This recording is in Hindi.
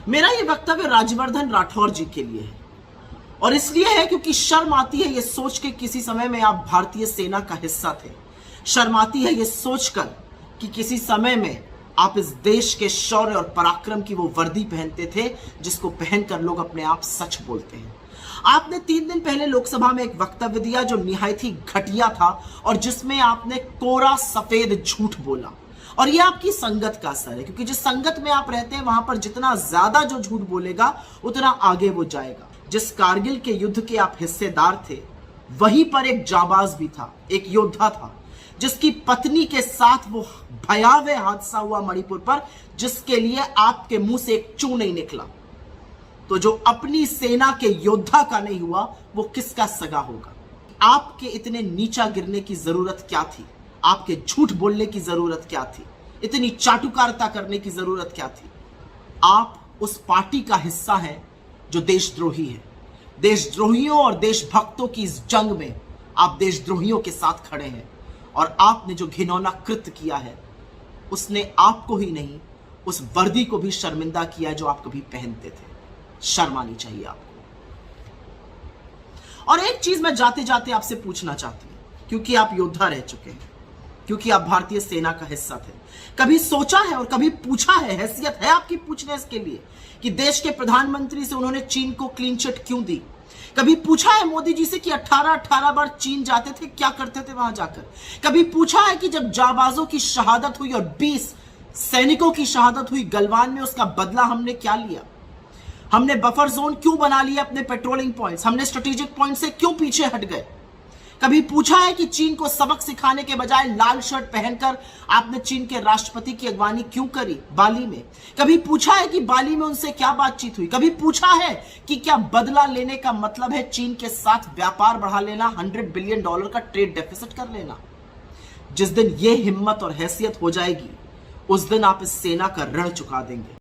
मेरा ये वक्तव्य राज्यवर्धन राठौर जी के लिए है और इसलिए है क्योंकि शर्म आती है ये सोच के किसी समय में आप भारतीय सेना का हिस्सा थे। शर्म आती है ये सोचकर कि किसी समय में आप इस देश के शौर्य और पराक्रम की वो वर्दी पहनते थे जिसको पहनकर लोग अपने आप सच बोलते हैं। आपने 3 दिन पहले लोकसभा में एक वक्तव्य दिया जो निहायत ही घटिया था और जिसमें आपने कोरा सफेद झूठ बोला और यह आपकी संगत का असर है, क्योंकि जिस संगत में आप रहते हैं वहां पर जितना ज्यादा जो झूठ बोलेगा उतना आगे वो जाएगा। जिस कारगिल के युद्ध के आप हिस्सेदार थे वहीं पर एक जाबाज भी था, एक योद्धा था जिसकी पत्नी के साथ वो भयावह हादसा हुआ मणिपुर पर, जिसके लिए आपके मुंह से एक चू नहीं निकला। तो जो अपनी सेना के योद्धा का नहीं हुआ वो किसका सगा होगा? आपके इतने नीचा गिरने की जरूरत क्या थी? आपके झूठ बोलने की जरूरत क्या थी? इतनी चाटुकारिता करने की जरूरत क्या थी? आप उस पार्टी का हिस्सा हैं जो देशद्रोही है। देशद्रोहियों और देशभक्तों की इस जंग में आप देशद्रोहियों के साथ खड़े हैं और आपने जो घिनौना कृत्य किया है उसने आपको ही नहीं उस वर्दी को भी शर्मिंदा किया जो आप कभी पहनते थे। शर्म आनी चाहिए आपको। और एक चीज मैं जाते जाते आपसे पूछना चाहती हूं, क्योंकि आप योद्धा रह चुके हैं, क्योंकि आप भारतीय सेना का हिस्सा थे, कभी सोचा है और कभी पूछा है, हैसियत है आपकी पूछने इसके लिए कि देश के प्रधानमंत्री से उन्होंने चीन को क्लीन चिट क्यों दी? कभी पूछा है मोदी जी से कि 18 बार चीन जाते थे, क्या करते थे वहां जाकर? कभी पूछा है कि जब जाबाजों की शहादत हुई और 20 सैनिकों की शहादत हुई गलवान में, उसका बदला हमने क्या लिया? हमने बफर जोन क्यों बना लिया अपने पेट्रोलिंग पॉइंट्स? हमने स्ट्रेटेजिक पॉइंट से क्यों पीछे हट गए? कभी पूछा है कि चीन को सबक सिखाने के बजाय लाल शर्ट पहनकर आपने चीन के राष्ट्रपति की अगवानी क्यों करी बाली में? कभी पूछा है कि बाली में उनसे क्या बातचीत हुई? कभी पूछा है कि क्या बदला लेने का मतलब है चीन के साथ व्यापार बढ़ा लेना, $100 बिलियन का ट्रेड डेफिसिट कर लेना? जिस दिन यह हिम्मत और हैसियत हो जाएगी उस दिन आप इस सेना का ऋण चुका देंगे।